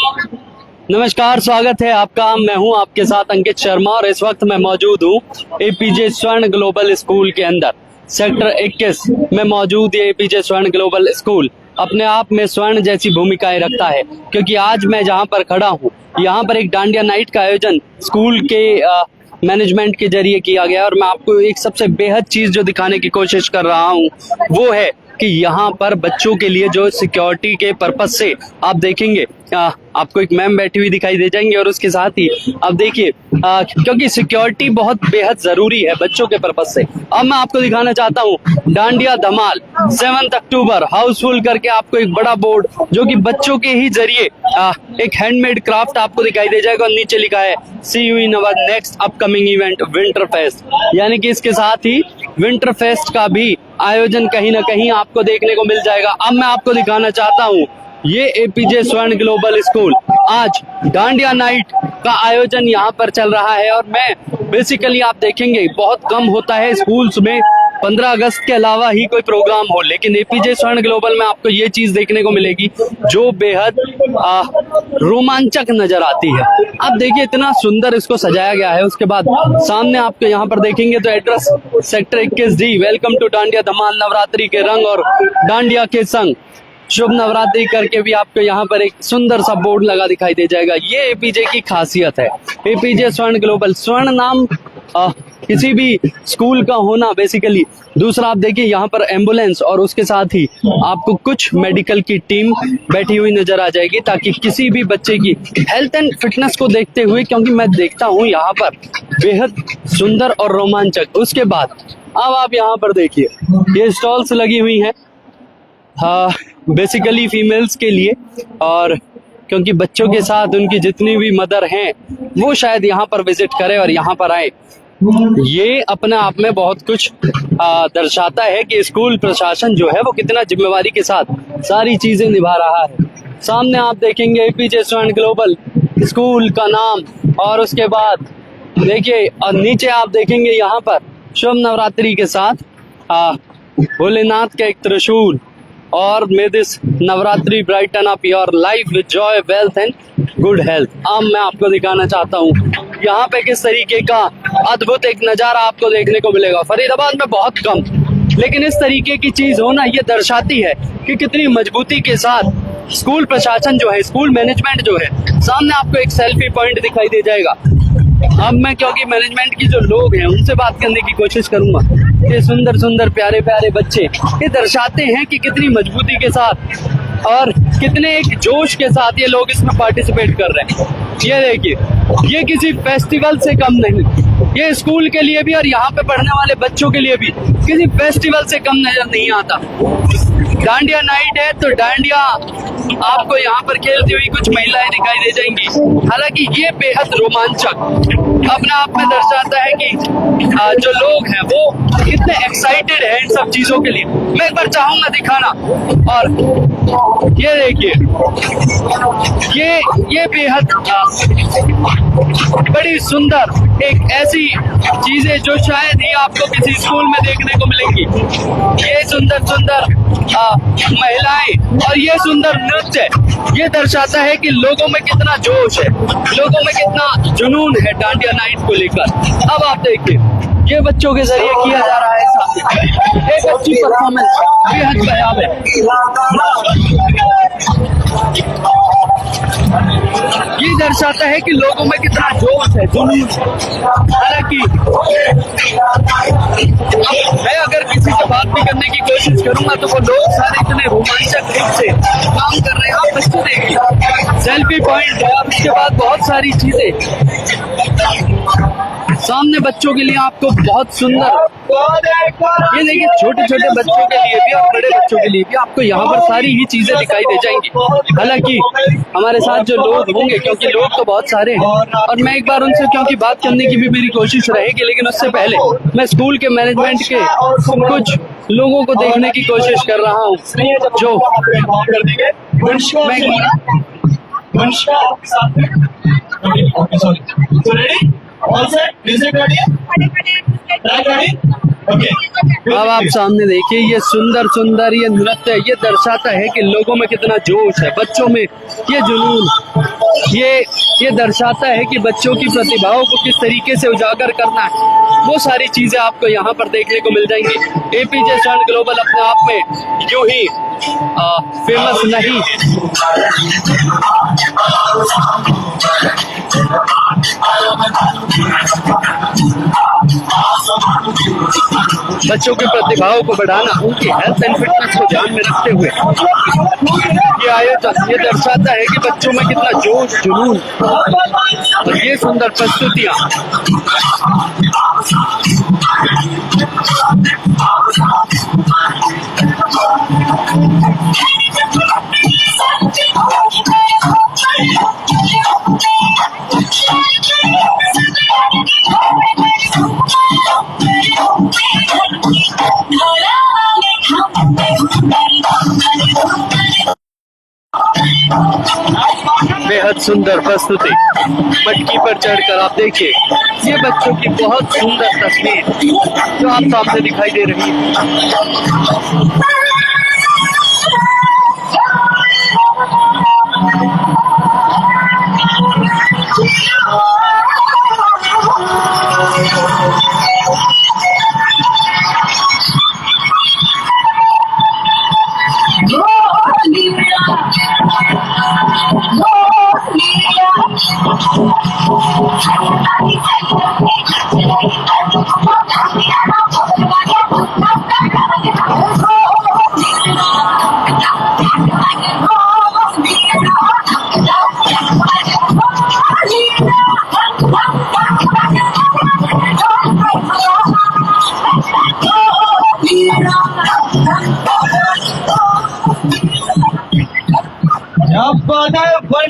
नमस्कार, स्वागत है आपका। मैं हूं आपके साथ अंकित शर्मा और इस वक्त मैं मौजूद हूं एपीजे स्वर्ण ग्लोबल स्कूल के अंदर। सेक्टर 21 में मौजूद ये एपीजे स्वर्ण ग्लोबल स्कूल अपने आप में स्वर्ण जैसी भूमिकाएं रखता है, क्योंकि आज मैं जहां पर खड़ा हूं यहां पर एक डांडिया नाइट का आयोजन स्कूल के मैनेजमेंट के जरिए किया गया। और मैं आपको एक सबसे बेहद चीज जो दिखाने की कोशिश कर रहा हूं वो है कि यहाँ पर बच्चों के लिए जो सिक्योरिटी के पर्पज से आप देखेंगे आपको एक मैम बैठी हुई दिखाई दे जाएंगे। और उसके साथ ही आप देखिए क्योंकि सिक्योरिटी बहुत बेहद जरूरी है बच्चों के पर्पज से। अब मैं आपको दिखाना चाहता हूँ डांडिया धमाल 7 अक्टूबर हाउसफुल करके आपको एक बड़ा बोर्ड जो कि बच्चों के ही जरिए एक हैंडमेड क्राफ्ट आपको दिखाई दे जाएगा। और नीचे लिखा है see you in our next upcoming event winter fest, यानी कि इसके साथ ही विंटर फेस्ट का भी आयोजन कहीं ना कहीं आपको देखने को मिल जाएगा। अब मैं आपको दिखाना चाहता हूँ ये एपीजे स्वर्ण ग्लोबल स्कूल आज डांडिया नाइट का आयोजन यहाँ पर चल रहा है। और मैं बेसिकली आप देखेंगे बहुत कम होता है स्कूल्स में 15 अगस्त के अलावा ही कोई प्रोग्राम हो, लेकिन एपीजे स्वर्ण ग्लोबल में आपको ये चीज देखने को मिलेगी जो बेहद रोमांचक नजर आती है। आप देखिए इतना सुंदर इसको सजाया गया है। उसके बाद सामने आपको यहाँ पर देखेंगे तो address sector 21D, welcome to Dandiya Dhamaal, Navratri के रंग और डांडिया के संग शुभ नवरात्रि करके भी आपको यहाँ पर एक सुंदर सा बोर्ड लगा दिखाई दे जाएगा। ये एपीजे की खासियत है, एपीजे स्वर्ण ग्लोबल। स्वर्ण नाम किसी भी स्कूल का होना बेसिकली। दूसरा आप देखिए यहाँ पर एम्बुलेंस और उसके साथ ही आपको कुछ मेडिकल की टीम बैठी हुई नजर आ जाएगी, ताकि किसी भी बच्चे की हेल्थ एंड फिटनेस को देखते हुए, क्योंकि मैं देखता हूँ यहाँ पर बेहद सुंदर और रोमांचक। उसके बाद अब आप यहाँ पर देखिए ये स्टॉल्स लगी हुई हैं बेसिकली फीमेल्स के लिए, और क्योंकि बच्चों के साथ उनकी जितनी भी मदर हैं वो शायद यहाँ पर विजिट करें और यहाँ पर आए। ये अपने आप में बहुत कुछ दर्शाता है कि स्कूल प्रशासन जो है वो कितना जिम्मेवारी के साथ सारी चीजें निभा रहा है। सामने आप देखेंगे एपीजे स्वर्ण ग्लोबल स्कूल का नाम, और उसके बाद देखिए और नीचे आप देखेंगे यहाँ पर शुभ नवरात्रि के साथ भोलेनाथ का एक त्रिशूल और may this Navratri brighten up your life with joy wealth and good health. अब मैं आपको दिखाना चाहता हूँ यहाँ पे किस तरीके का अद्भुत एक नजारा आपको देखने को मिलेगा। फरीदाबाद में बहुत कम, लेकिन इस तरीके की चीज होना ये दर्शाती है कि कितनी मजबूती के साथ स्कूल प्रशासन जो है, स्कूल मैनेजमेंट जो है। सामने आपको एक सेल्फी पॉइंट दिखाई दे जाएगा। अब मैं क्योंकि मैनेजमेंट की जो लोग हैं उनसे बात करने की कोशिश करूंगा। ये सुंदर सुंदर प्यारे प्यारे बच्चे ये दर्शाते हैं कि कितनी मजबूती के साथ और कितने एक जोश के साथ ये लोग इसमें पार्टिसिपेट कर रहे हैं। ये देखिए ये किसी फेस्टिवल से कम नहीं, ये स्कूल के लिए भी और यहाँ पे पढ़ने वाले बच्चों के लिए भी किसी फेस्टिवल से कम नजर नहीं आता। डांडिया नाइट है तो डांडिया आपको यहाँ पर खेलती हुई कुछ महिलाएं दिखाई दे जाएंगी। हालांकि ये बेहद रोमांचक अपने आप में दर्शाता है कि जो लोग हैं वो कितने एक्साइटेड हैं इन सब चीजों के लिए। मैं एक बार चाहूंगा दिखाना। और ये देखिए ये बेहद बड़ी सुंदर एक ऐसी चीजें जो शायद ही आपको किसी स्कूल में देखने को मिलेंगी। ये सुंदर सुंदर महिलाएं और ये सुंदर नृत्य ये दर्शाता है कि लोगों में कितना जोश है, लोगों में कितना जुनून है डांडिया नाइट को लेकर। अब आप देखिए ये बच्चों के जरिए किया जा रहा है सामने एक अच्छी परफॉर्मेंस बेहद बेयाब है। ये दर्शाता है कि लोगों में कितना जोश है, जुनून। हालांकि मैं अगर किसी से बात भी करने की कोशिश करूंगा तो वो लोग सारे इतने रोमांचक रूप से काम कर रहे हैं। आप बच्चे देखिए सेल्फी पॉइंट है और उसके बाद बहुत सारी चीजें सामने बच्चों के लिए आपको बहुत सुंदर। ये देखिए छोटे छोटे बच्चों के लिए भी और बड़े बच्चों के लिए भी आपको यहाँ पर सारी ही चीजें दिखाई दे जाएंगी। हालांकि हमारे साथ जो लोग होंगे, क्योंकि लोग तो बहुत सारे हैं और मैं एक बार उनसे क्योंकि बात करने की भी मेरी कोशिश रहेगी, लेकिन उससे पहले मैं स्कूल के मैनेजमेंट के कुछ लोगों को देखने की कोशिश कर रहा हूँ जो अब आप सामने देखिए ये सुंदर सुंदर ये नृत्य ये दर्शाता है कि लोगों में कितना जोश है, बच्चों में ये जुनून। ये दर्शाता है कि बच्चों की प्रतिभाओं को किस तरीके से उजागर करना है। वो सारी चीजें आपको यहाँ पर देखने को मिल जाएंगी। एपीजे स्वर्ण ग्लोबल अपने आप में यूं ही फेमस नहीं, बच्चों की प्रतिभाओं को बढ़ाना, उनकी हेल्थ एंड फिटनेस को ध्यान में रखते हुए ये आयोजन ये दर्शाता है कि बच्चों में कितना जोश जुनून और ये सुंदर प्रस्तुतियां बेहद सुंदर प्रस्तुति। मटकी पर चढ़कर आप देखिए, ये बच्चों की बहुत सुंदर तस्वीर जो आप सामने दिखाई दे रही है।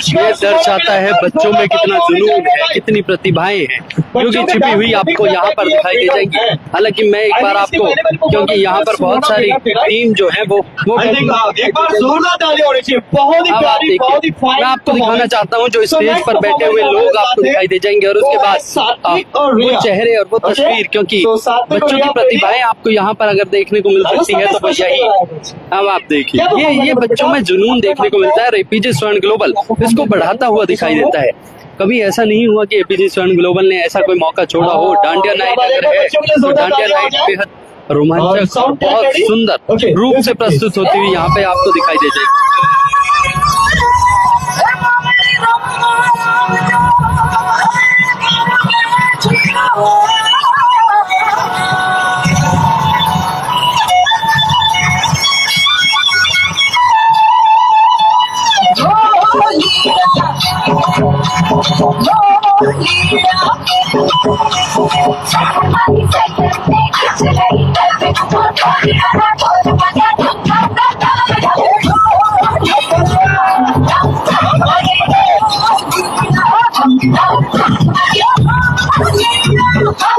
ये दर्शाता है बच्चों में कितना जुनून है, कितनी प्रतिभाएं हैं, क्योंकि छिपी हुई आपको यहाँ पर दिखाई दे जाएंगी। हालांकि मैं एक बार आपको, क्योंकि यहाँ पर बहुत सारी टीम जो है वो एक बार जोरदार ताली होनी चाहिए। बहुत ही प्यारी, बहुत ही फाइन। मैं आपको दिखाना चाहता हूँ जो स्टेज पर बैठे हुए लोग आपको दिखाई दे जाएंगे और उसके बाद वो चेहरे और वो तस्वीर, क्योंकि बच्चों की प्रतिभाएं आपको यहाँ पर अगर देखने को मिल सकती है तो बस यही। अब आप देखिए, ये बच्चों में जुनून देखने को मिलता है। एपीजे स्वर्ण ग्लोबल इसको बढ़ाता हुआ दिखाई देता है। कभी ऐसा नहीं हुआ कि एपीजे स्वर्ण ग्लोबल ने ऐसा कोई मौका छोड़ा हो। डांडिया नाइट अगर है तो डांडिया नाइट बेहद रोमांचक, बहुत सुंदर रूप से प्रस्तुत होती हुई यहाँ पे आपको दिखाई दे जाएगी।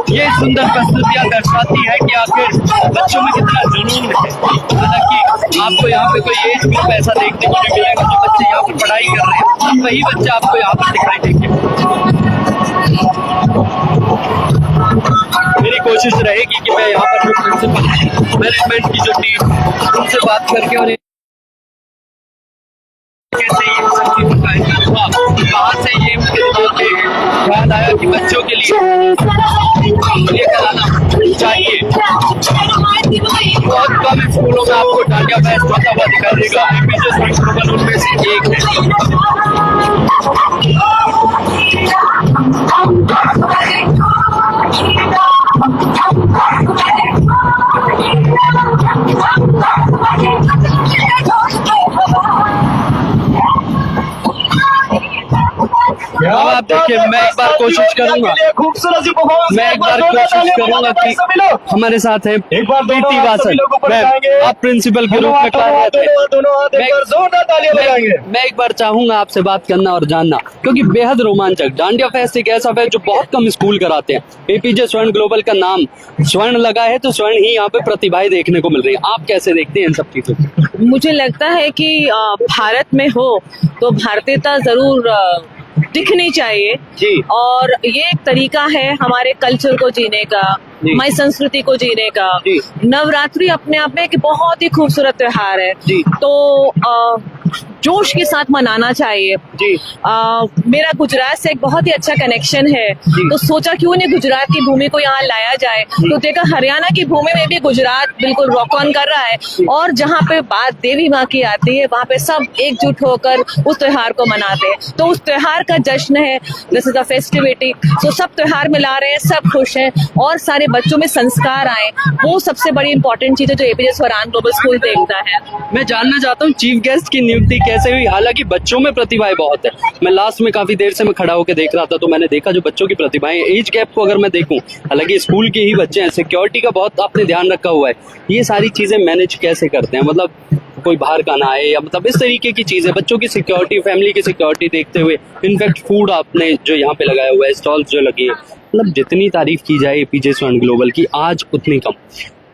ये सुंदर प्रस्तुतियां दर्शाती है कि आखिर बच्चों में कितना जुनून है। हालांकि आपको यहाँ पे कोई एज ग्रुप ऐसा देखने को नहीं मिलेगा जो बच्चे यहाँ पर पढ़ाई कर रहे हैं, वही बच्चे आपको यहाँ पर दिखाई देंगे। मेरी कोशिश रहेगी कि मैं यहाँ पर जो प्रिंसिपल मैनेजमेंट की जो टीम उनसे बात करके और कैसे ये सब चीजों का इंतजाम कहाँ से ये उनके दिमाग में ख्याल आया कि बच्चों के लिए ये कराना चाहिए। बहुत कम स्कूलों में आपको डांडिया फेस्ट होता हुआ दिखाई देगा। एपीजे स्वर्ण ग्लोबल उनमें से एक अब आप देखिए, मैं एक बार कोशिश करूंगा, खूबसूरत सी परफॉर्मेंस। मैं एक बार कोशिश करूंगा कि हमारे साथ है पीटी वासन, आप प्रिंसिपल के रूप में कार्यरत हैं। मैं एक बार चाहूंगा आपसे बात करना और जानना, क्योंकि बेहद रोमांचक डांडिया फेस्ट एक ऐसा फेस्ट जो बहुत कम स्कूल कराते हैं। एपीजे स्वर्ण ग्लोबल का नाम स्वर्ण लगा है तो स्वर्ण ही यहाँ पे प्रतिभाएं देखने को मिल रही है। आप कैसे देखते हैं इन सब चीजों को? मुझे लगता है कि भारत में हो तो भारतीयता जरूर दिखनी चाहिए जी। और ये एक तरीका है हमारे कल्चर को जीने का, हमारी संस्कृति को जीने का। नवरात्रि अपने आप में एक बहुत ही खूबसूरत त्योहार है। जी। तो जोश के साथ मनाना चाहिए। जी। मेरा गुजरात से एक बहुत ही अच्छा कनेक्शन है, तो सोचा क्यों नहीं गुजरात की भूमि को यहाँ लाया जाए। तो देखा हरियाणा की भूमि में भी गुजरात बिल्कुल रॉक ऑन कर रहा है, और जहाँ पे बात देवी माँ की आती है वहाँ पे सब एकजुट होकर उस त्योहार को मनाते हैं। तो उस त्योहार का जश्न है, दिस इज द फेस्टिविटी। तो सब त्योहार मिला रहे हैं, सब खुश हैं, और सारे बच्चों में संस्कार आए, वो सबसे बड़ी इंपॉर्टेंट चीज है जो एपीजे स्वरान ग्लोबल स्कूल देखता है। मैं जानना चाहता हूँ चीफ गेस्ट की नियुक्ति कैसे हुई? हालांकि बच्चों में प्रतिभाएं बहुत है। मैं लास्ट में काफी देर से मैं खड़ा होकर देख रहा था, तो मैंने देखा जो बच्चों की प्रतिभाएं, एज गैप को अगर मैं देखूं, हालांकि स्कूल के ही बच्चे हैं, सिक्योरिटी का बहुत आपने ध्यान रखा हुआ है, ये सारी चीजें मैनेज कैसे करते हैं? मतलब कोई बाहर का ना आए, या मतलब इस तरीके की चीजें, बच्चों की सिक्योरिटी, फैमिली की सिक्योरिटी देखते हुए, इनफैक्ट फूड आपने जो यहाँ पे लगाया हुआ है, स्टॉल्स जो लगे हैं, मतलब जितनी तारीफ की जाए एपीजे स्वर्ण ग्लोबल की आज उतनी कम।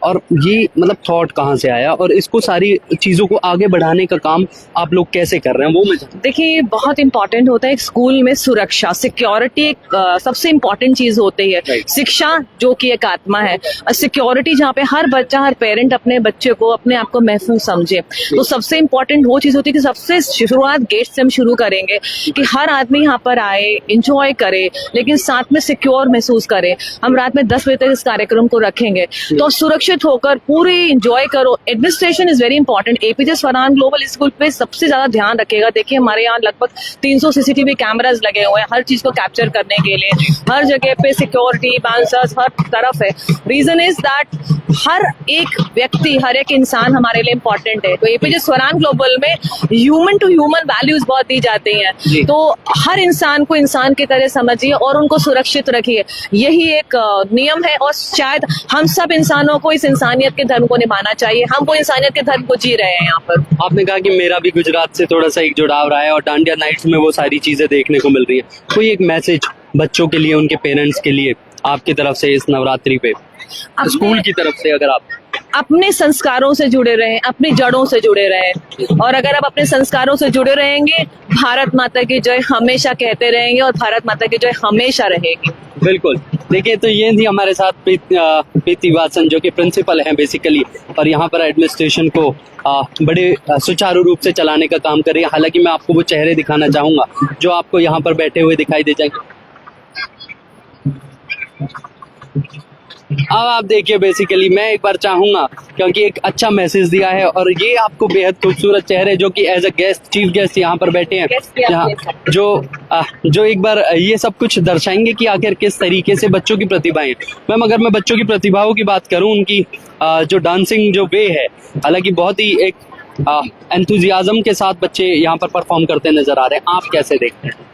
और ये मतलब थॉट कहाँ से आया, और इसको सारी चीजों को आगे बढ़ाने का काम आप लोग कैसे कर रहे हैं, वो मैं देखिए बहुत इंपॉर्टेंट होता है एक स्कूल में सुरक्षा, सिक्योरिटी एक सबसे इम्पोर्टेंट चीज होती है। Right. शिक्षा जो कि एक आत्मा है, सिक्योरिटी जहाँ पे हर बच्चा, हर पेरेंट अपने बच्चे को, अपने आप को महफूज समझे, तो सबसे इम्पोर्टेंट वो चीज होती है कि सबसे शुरुआत गेट से हम शुरू करेंगे कि हर आदमी यहाँ पर आए, इंजॉय करे, लेकिन साथ में सिक्योर महसूस करे। हम रात में 10 बजे तक इस कार्यक्रम को रखेंगे, तो सुरक्षित होकर पूरे एंजॉय करो। Administration is very important. APJ Swaran global school पे सबसे ज्यादा ध्यान रखेगा। देखिए हमारे यहाँ लगभग 300 सीसीटीवी कैमरास लगे हुए हैं हर चीज को कैप्चर करने के लिए, हर जगह पे सिक्योरिटी, बाउंसर्स हर तरफ है। रीजन इज दैट हर एक व्यक्ति, हर एक इंसान हमारे लिए इम्पोर्टेंट है। तो एपीजे स्वरान ग्लोबल में ह्यूमन टू ह्यूमन वैल्यूज बहुत दी जाती हैं, तो हर इंसान को इंसान की तरह समझिए और उनको सुरक्षित रखिए, यही एक नियम है। और शायद हम सब इंसानों को इस इंसानियत के धर्म को निभाना चाहिए। हम वो इंसानियत के धर्म को जी रहे हैं यहाँ पर। आपने कहा कि मेरा भी गुजरात से थोड़ा सा एक जुड़ाव रहा है, और डांडिया नाइट्स में वो सारी चीजें देखने को मिल रही है। कोई एक मैसेज बच्चों के लिए, उनके पेरेंट्स के लिए आपकी तरफ से इस नवरात्रि पे, स्कूल की तरफ से, अगर आप अपने संस्कारों से जुड़े रहें, अपनी जड़ों से जुड़े रहें, और अगर आप अपने संस्कारों से जुड़े रहेंगे, भारत माता की जय हमेशा कहते रहेंगे, और भारत माता की जय हमेशा रहेगी। बिल्कुल। देखिए, तो ये थी हमारे साथ प्रीति वासन, जो कि प्रिंसिपल हैं बेसिकली, और यहाँ पर एडमिनिस्ट्रेशन को बड़े सुचारू रूप से चलाने का काम कर रही है। हालांकि मैं आपको वो चेहरे दिखाना चाहूंगा जो आपको यहाँ पर बैठे हुए दिखाई दे जाएंगे। अब आप देखिए, बेसिकली मैं एक बार चाहूंगा, क्योंकि एक अच्छा मैसेज दिया है, और ये आपको बेहद खूबसूरत चेहरे जो कि as a guest, chief guest यहाँ पर बैठे हैं, यहाँ जो एक बार ये सब कुछ दर्शाएंगे कि आखिर किस तरीके से बच्चों की प्रतिभाएं हैं। मैम, अगर मैं बच्चों की प्रतिभाओं की बात करूं, उनकी जो डांसिंग जो वे है, हालांकि बहुत ही एक एंथुजियाज्म के साथ बच्चे यहाँ पर परफॉर्म करते नजर आ रहे हैं, आप कैसे देखते हैं?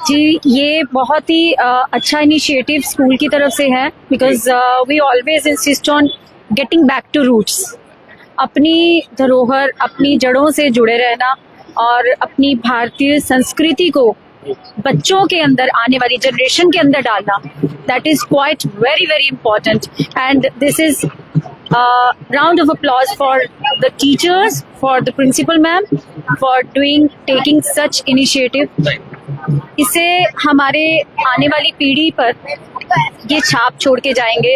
जी, ये बहुत ही अच्छा इनिशिएटिव स्कूल की तरफ से है, because we always insist on getting back to roots. अपनी धरोहर, अपनी जड़ों से जुड़े रहना और अपनी भारतीय संस्कृति को बच्चों के अंदर, आने वाली जनरेशन के अंदर डालना, that is quite very very important. And this is round of applause for the teachers, for the principal ma'am, for taking such initiative. इसे हमारे आने वाली पीढ़ी पर ये छाप छोड़ के जाएंगे,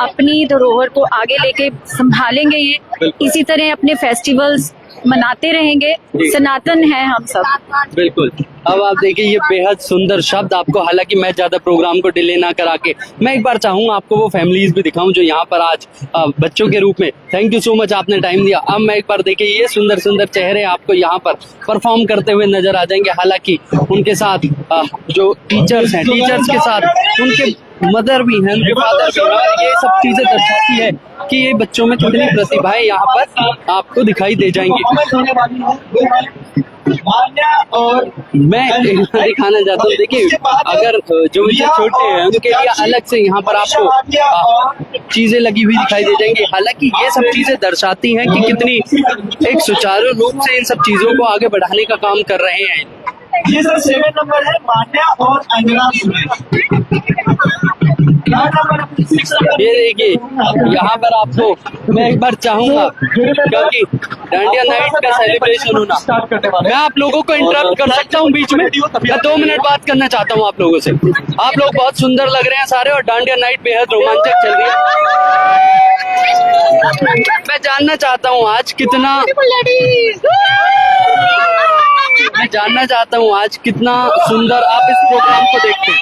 अपनी धरोहर को आगे लेके संभालेंगे। ये इसी तरह अपने फेस्टिवल्स मनाते रहेंगे, सनातन है हम सब। बिल्कुल। अब आप देखिए, ये बेहद सुंदर शब्द आपको, हालांकि मैं ज्यादा प्रोग्राम को डिले ना करा के मैं एक बार चाहूंगा आपको वो फैमिलीज भी दिखाऊं जो यहाँ पर आज बच्चों के रूप में, थैंक यू सो मच, आपने टाइम दिया। अब मैं एक बार देखिए, ये सुंदर सुंदर चेहरे आपको यहाँ पर परफॉर्म करते हुए नजर आ जाएंगे। हालांकि उनके साथ जो टीचर्स हैं, टीचर्स के साथ उनके मदर भी हैं, उनके फादर भी हैं, और ये सब चीजें दर्शाती है कि ये बच्चों में कितनी प्रतिभाएं यहाँ पर आपको दिखाई दे जाएंगी। और मैं दिखाना चाहता हूँ, देखिए, अगर जो बच्चे छोटे हैं उनके लिए अलग से यहाँ पर आपको चीजें लगी हुई दिखाई दे जाएंगी। हालांकि ये सब चीजें दर्शाती हैं कि कितनी एक सुचारू रूप से इन सब चीजों को आगे बढ़ाने का काम कर रहे हैं। ये सर 7 नंबर है, मान्या और अंजना सुरेश। ये देखिए, यहाँ पर आपको मैं एक बार चाहूंगा, क्योंकि डांडिया नाइट का सेलिब्रेशन होना, मैं आप लोगों को इंटरप्ट कर सकता हूँ बीच में? मैं 2 मिनट बात करना चाहता हूँ आप लोगों से। आप लोग बहुत सुंदर लग रहे हैं सारे, और डांडिया नाइट बेहद रोमांचक चल रही है। मैं जानना चाहता हूँ आज कितना सुंदर आप इस प्रोग्राम को देखते हैं।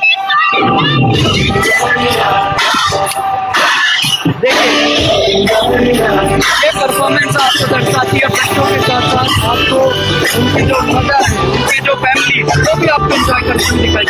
देखिए, ये परफॉर्मेंस आपको दर्शाती है बच्चों के साथ साथ आपको उनकी जो मदर, उनकी जो फैमिली, वो भी आपको एंजॉय करते हुए दिखाई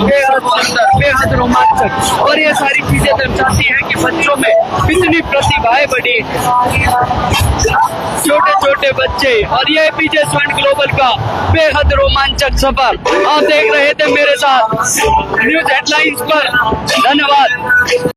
बेहद सुंदर, बेहद रोमांचक, और ये सारी चीजें दर्शाती है कि बच्चों में कितनी प्रतिभाएं बढ़ी, छोटे छोटे बच्चे। और ये एपीजे स्वर्ण ग्लोबल का बेहद रोमांचक सफर आप देख रहे थे मेरे साथ न्यूज हेडलाइंस पर। धन्यवाद।